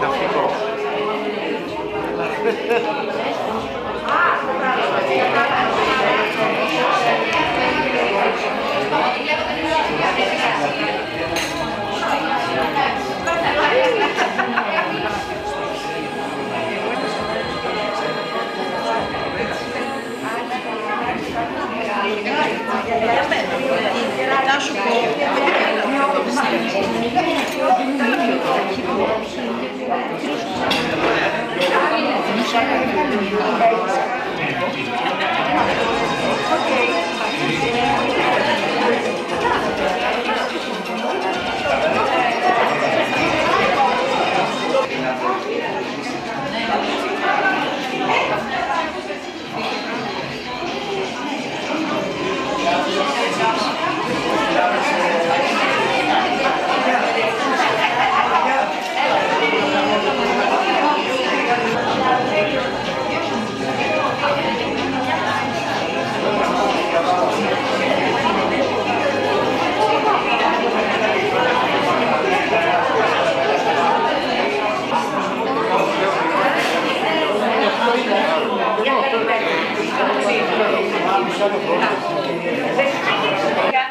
Ναυτικό. Να σου πω.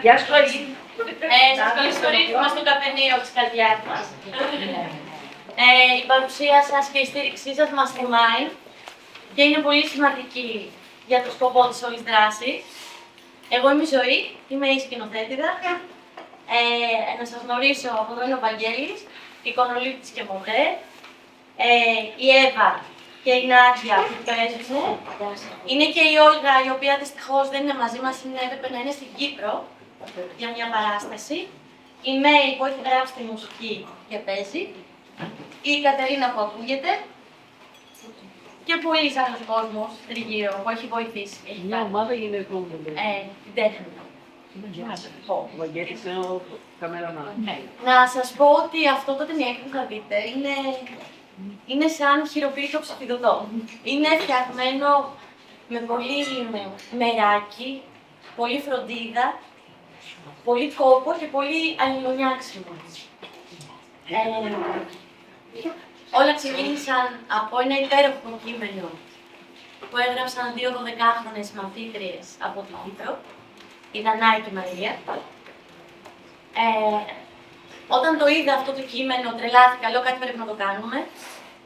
Γεια σου, Αγί. Σας καλωσορίζουμε στο καφενείο της καρδιάς μας. Η παρουσία σας και η στήριξή σας μας τιμάει και είναι πολύ σημαντική για το σκοπό της όλης δράσης. Εγώ είμαι η Ζωή, είμαι η σκηνοθέτηδα. Να σας γνωρίσω, εδώ είναι ο Βαγγέλης, η εικονολήπτης και μοντέ. Η Εύα και η Νάντια που παίζουν. Είναι και η Όλγα, η οποία δυστυχώς δεν είναι μαζί μας, έπρεπε να είναι στην Κύπρο για μια παράσταση. Η Μέη που έχει γράψει τη μουσική και παίζει. Η Κατερίνα που ακούγεται. Και πολλοί άλλος κόσμος τριγύρω που έχει βοηθήσει. Μια ομάδα γυναικών. Την τέχνη. Ο Βαγγέλης είναι ο καμεραμάν. Να σας πω ότι αυτό το ταινιάκι που θα δείτε είναι σαν χειροποίητο ψηφιδωτό. Είναι φτιαγμένο με πολύ μεράκι, πολύ φροντίδα, πολύ κόπο και πολύ αλληλονιάξιμο. Όλα ξεκίνησαν από ένα υπέροχο κείμενο που έγραψαν 2 12χρονες μαθήτριες από την Κύπρο, η Δανάη και η Μαρία. Όταν το είδα αυτό το κείμενο, τρελάθηκα, λέω κάτι πρέπει να το κάνουμε.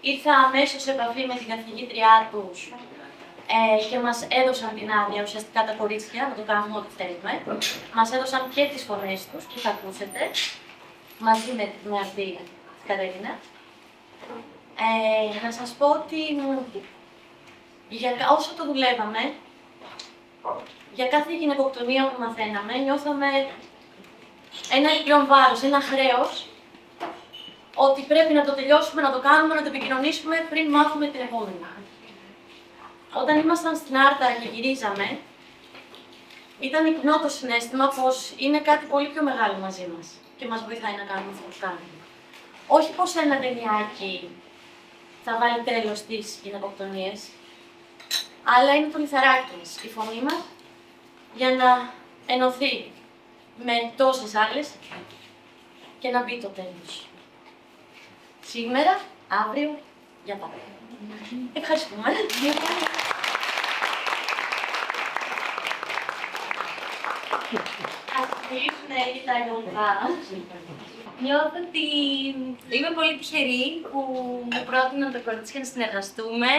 Ήρθα αμέσως σε επαφή με την καθηγήτριά τους και μας έδωσαν την άδεια, ουσιαστικά τα κορίτσια, να το κάνουμε ό,τι θέλουμε. Μας έδωσαν και τις φωνές τους, που θα ακούσετε, μαζί με αυτή την Κατερίνα. Να σας πω ότι όσο το δουλεύαμε, για κάθε γυναικοκτονία που μαθαίναμε, νιώθαμε ένα επιπλέον βάρος, ένα χρέος, ότι πρέπει να το τελειώσουμε, να το κάνουμε, να το επικοινωνήσουμε πριν μάθουμε την επόμενη. Όταν ήμασταν στην Άρτα και γυρίζαμε, ήταν υπνό το συναίσθημα πως είναι κάτι πολύ πιο μεγάλο μαζί μας και μας βοηθάει να κάνουμε αυτό που κάνουμε. Όχι πως ένα ταινιάκι θα βάλει τέλος στις γυναικοκτονίες, αλλά είναι το λιθαράκι μας, η φωνή μας, για να ενωθεί με τόσες άλλες και να μπει το τέλος. Σήμερα, αύριο, για πάντα. Ευχαριστούμε. Ας κλείσουμε τα υπόλοιπα. Νιώθω ότι είμαι πολύ τυχερή που μου πρότειναν τα κορίτσια να συνεργαστούμε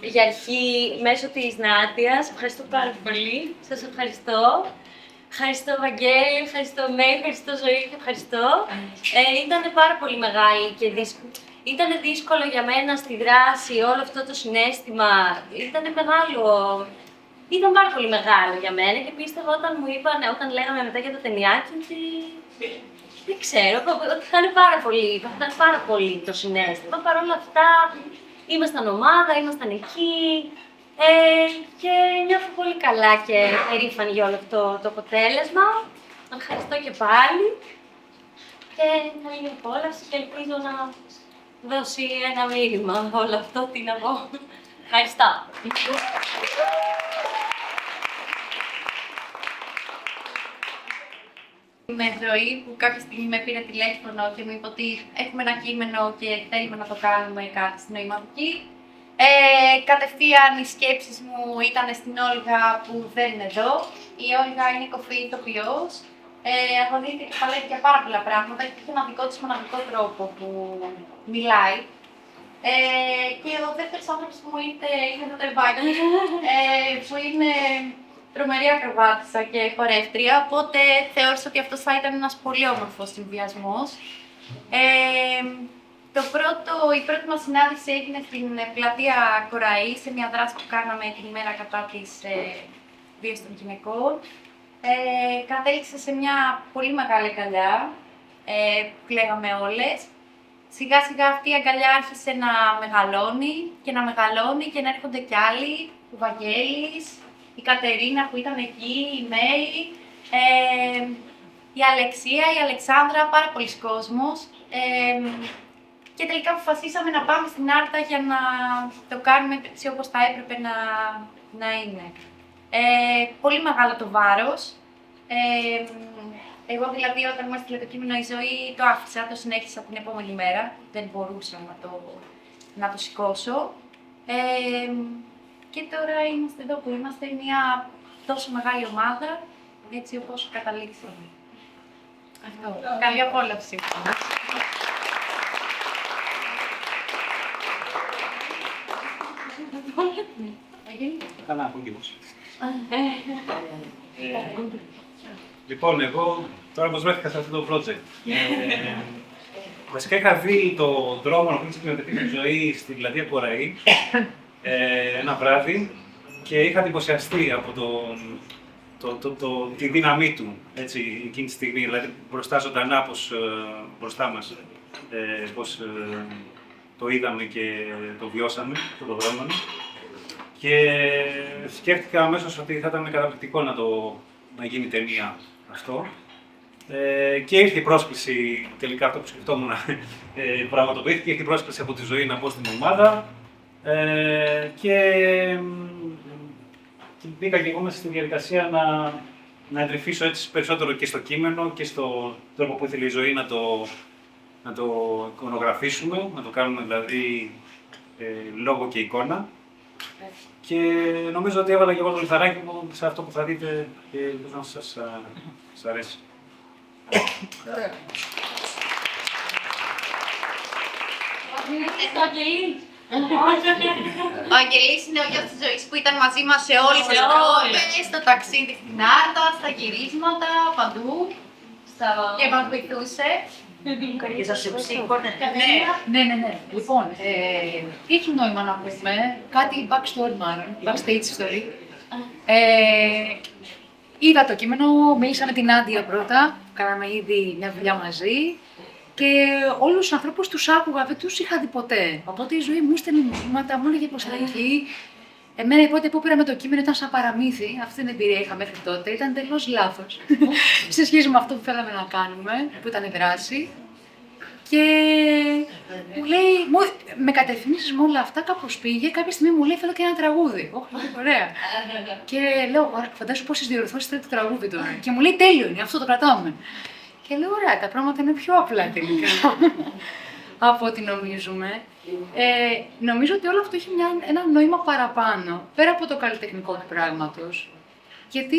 για αρχή μέσω της Νάντιας. Ευχαριστώ πάρα πολύ. Σας ευχαριστώ. Ευχαριστώ Βαγγέλη, ευχαριστώ Μέη, ευχαριστώ Ζωή, ευχαριστώ. Ήταν πάρα πολύ μεγάλη και δύσκολη. Ήταν δύσκολο για μένα στη δράση, όλο αυτό το συναίσθημα. Ήταν μεγάλο. Ήταν πάρα πολύ μεγάλο για μένα και πίστευα όταν μου είπαν, όταν λέγαμε μετά για το ταινιάκι, ότι δεν ξέρω, ότι θα είναι πάρα πολύ το συναίσθημα. Παρ' όλα αυτά, ήμασταν ομάδα, ήμασταν εκεί και νιώθω πολύ καλά και περήφανη για όλο αυτό το αποτέλεσμα. Ευχαριστώ και πάλι και καλή απόλαυση και ελπίζω να δώσει ένα μήνυμα όλο αυτό, τι να πω. Ευχαριστώ. Με ζωή που κάποια στιγμή με πήρε τηλέφωνο και μου είπε ότι έχουμε ένα κείμενο και θέλουμε να το κάνουμε κάτι στην νοηματική. Κατευθείαν οι σκέψεις μου ήταν στην Όλγα που δεν είναι εδώ. Η Όλγα είναι κοφή ηθοποιός. Αγωνίζεται και παλεύει για πάρα πολλά πράγματα. Έχει ένα δικό της μοναδικό τρόπο που μιλάει. Και ο δεύτερος άνθρωπος που μου ήρθε είναι το Τεβάκι, που είναι τρομερή ακροβάτισσα και χορεύτρια, οπότε θεώρησα ότι αυτός θα ήταν ένας πολύ όμορφος συνδυασμός. Η πρώτη μας συνάντηση έγινε στην πλατεία Κοραή, σε μια δράση που κάναμε την ημέρα κατά της βίας των γυναικών. Κατέληξε σε μια πολύ μεγάλη αγκαλιά, που κλαίγαμε όλες. Σιγά σιγά αυτή η αγκαλιά άρχισε να μεγαλώνει και να έρχονται κι άλλοι, ο Βαγγέλης, η Κατερίνα που ήταν εκεί, η Μέρη, η Αλεξία, η Αλεξάνδρα, πάρα πολλοί κόσμος. Και τελικά αποφασίσαμε να πάμε στην Άρτα για να το κάνουμε έτσι όπως θα έπρεπε να είναι. Πολύ μεγάλο το βάρος. Εγώ δηλαδή όταν μου έστειλε το κείμενο η Ζωή το άφησα, το συνέχισα την επόμενη μέρα. Δεν μπορούσα να το σηκώσω. Και τώρα είμαστε εδώ που είμαστε, μια τόσο μεγάλη ομάδα, έτσι όπως καταλήξαμε. Αυτό. Καλή απόλαυση. Καλά, από κύβος. Λοιπόν, εγώ τώρα πως βρέθηκα σε αυτό το project. Βασικά είχα δει το δρόμο να πει την ζωή στην πλατεία Κοραή ένα βράδυ και είχα εντυπωσιαστεί από τη δύναμή του έτσι, εκείνη τη στιγμή, δηλαδή μπροστά ζωντανά, μπροστά μας, πώς το είδαμε και το βιώσαμε, το δρόμο. Και σκέφτηκα αμέσως ότι θα ήταν καταπληκτικό να γίνει ταινία αυτό. Και ήρθε η πρόσκληση, τελικά αυτό που σκεφτόμουν πραγματοποιήθηκε, ήρθε η πρόσκληση από τη Ζωή να μπω στην ομάδα και μπήκα και εγώ μέσα στη διαδικασία να εντρυφήσω έτσι περισσότερο και στο κείμενο και στον τρόπο που ήθελε η Ζωή να το εικονογραφήσουμε, να το κάνουμε δηλαδή λόγο και εικόνα. Και νομίζω ότι έβαλα και εγώ το λιθαράκι μου σε αυτό που θα δείτε και ελπίζω να σας αρέσει. Ο Αγγελής είναι ο γιος της Ζωής που ήταν μαζί μας σε όλες τις πρόβες, στο ταξίδι στην Άρτα, στα γυρίσματα, παντού. Και μας βοηθούσε. Και σας εψήκωνε. Ναι. Λοιπόν, έχει νόημα να πούμε κάτι backstory μάλλον, backstage story. Είδα το κείμενο, μίλησα με την Άντια πρώτα, κάναμε ήδη μια δουλειά μαζί και όλους τους ανθρώπους τους άκουγα, δεν τους είχα δει ποτέ. Οπότε η Ζωή μου στέλνει μηνύματα, μου έλεγε πως θα εκεί. Εμένα η πρώτη που πήρα με το κείμενο ήταν σαν παραμύθι, αυτή την εμπειρία είχα μέχρι τότε, ήταν τελώς λάθος σε σχέση με αυτό που θέλαμε να κάνουμε, που ήταν η δράση. Και μου λέει, με κατευθύνσεις με όλα αυτά κάπως πήγε, κάποια στιγμή μου λέει θέλω και ένα τραγούδι. Ωραία. Και λέω, φαντάσου πόσες διορθώσεις θέλει το τραγούδι τώρα. Και μου λέει τέλειο είναι, αυτό το κρατάμε. Και λέω, ωραία, τα πράγματα είναι πιο απλά τελικά από ό,τι νομίζουμε. Νομίζω ότι όλο αυτό έχει ένα νόημα παραπάνω, πέρα από το καλλιτεχνικό του πράγματος. Γιατί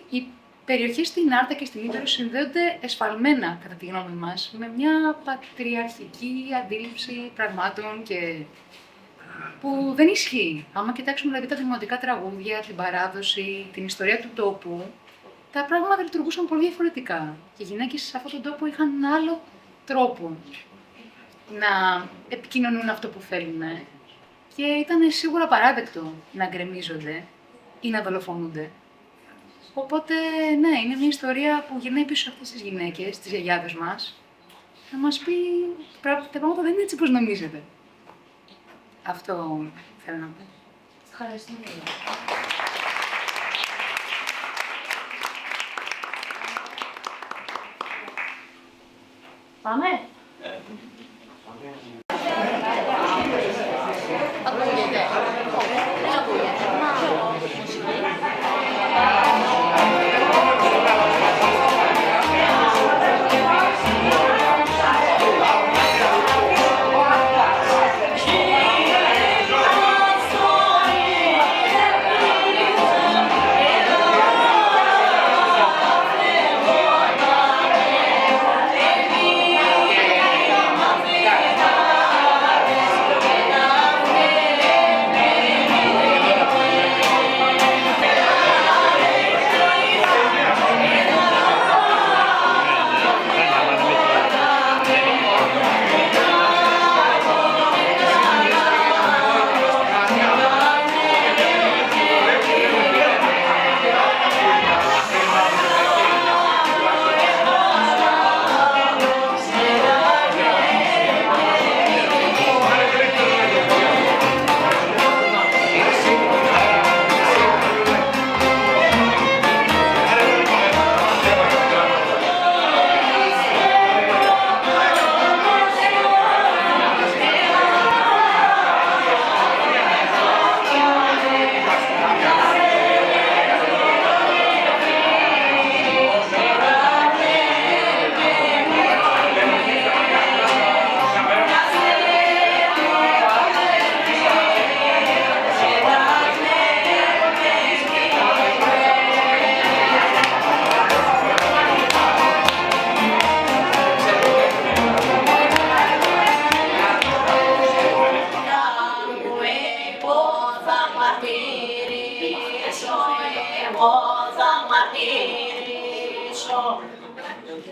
οι περιοχές στην Άρτα και στην Ήπειρο συνδέονται εσφαλμένα, κατά τη γνώμη μας, με μια πατριαρχική αντίληψη πραγμάτων και που δεν ισχύει. Άμα κοιτάξουμε δηλαδή τα δημοτικά τραγούδια, την παράδοση, την ιστορία του τόπου, τα πράγματα λειτουργούσαν πολύ διαφορετικά. Και οι γυναίκες σε αυτόν τον τόπο είχαν ένα άλλο τρόπο να επικοινωνούν αυτό που θέλουν. Και ήταν σίγουρα παράδεκτο να γκρεμίζονται ή να δολοφονούνται. Οπότε, ναι, είναι μια ιστορία που γυρνάει πίσω αυτές τις γυναίκες, τις γιαγιάδες μας, να μας πει τα πράγματα δεν είναι έτσι όπως νομίζετε. Αυτό θέλω να πω. Ευχαριστούμε. Πάμε. Ακούγεται.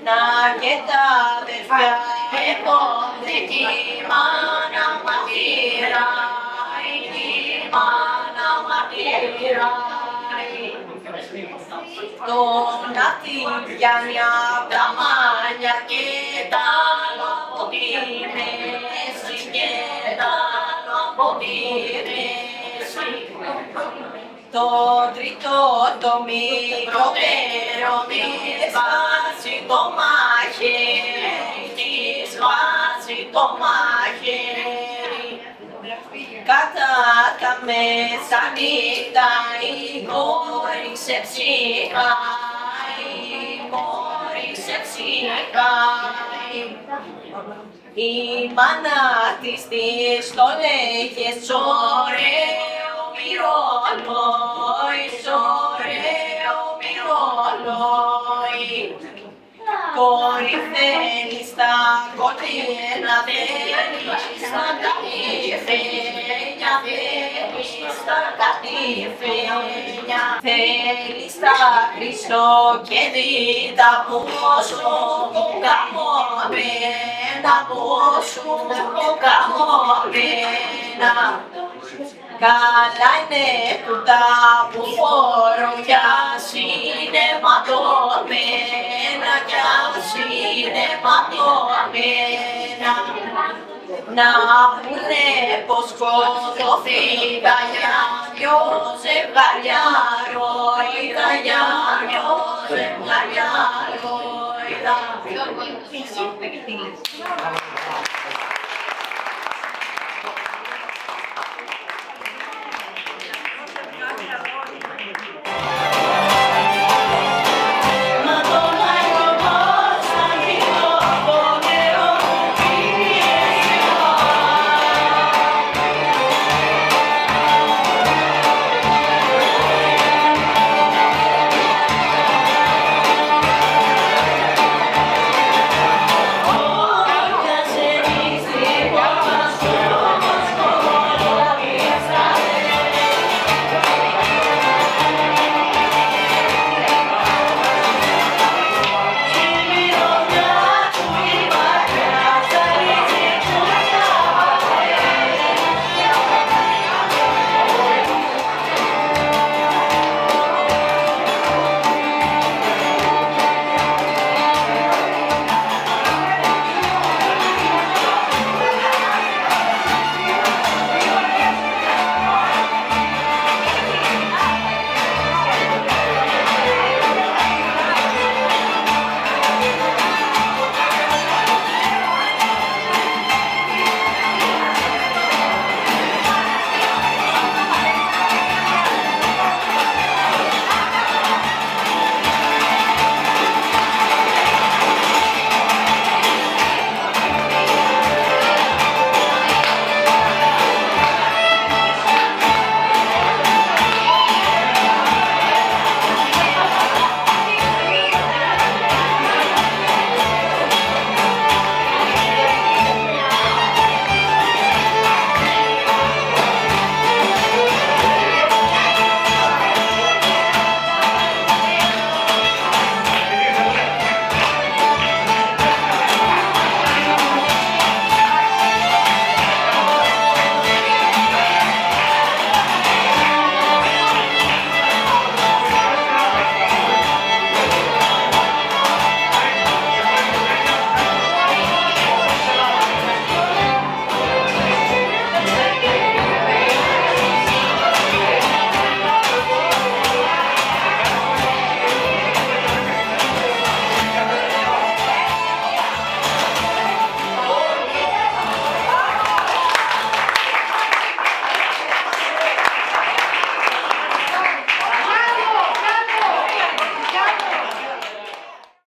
να και τα αδερφιά έρχονται κι η μάνα μαρτυράει, κι η μάνα μαρτυράει. Τον ατύχια μια απ' τα μάλια και τα άλλο από τη μέση και τα άλλο από τη μέση. Το τρίτο το μικρότερο της βάζει το μαχαίρι, της βάζει το μαχαίρι. Κατά τα μεσανύχτα η κόρη ξεψυχάει, η κόρη ξεψυχάει. Η μάνα της το λέγε σωραίο μυρολόι, σωραίο μυρολόι. Κόρη θέλει στα κοντινά, θέλει στα κατηφένια, θέλει στα κατηφένια. Θέλει στα χρυσοκεντήτα που σου καμωμένα, που σου καμωμένα. Καλά είναι που τα που φορώ κι ας είναι ματωμένα, κι ας είναι ματωμένα. Να πούνε πως σκοτωθήκα για δυο ζευγάρια ρόιδα, για δυο ζευγάρια ρόιδα.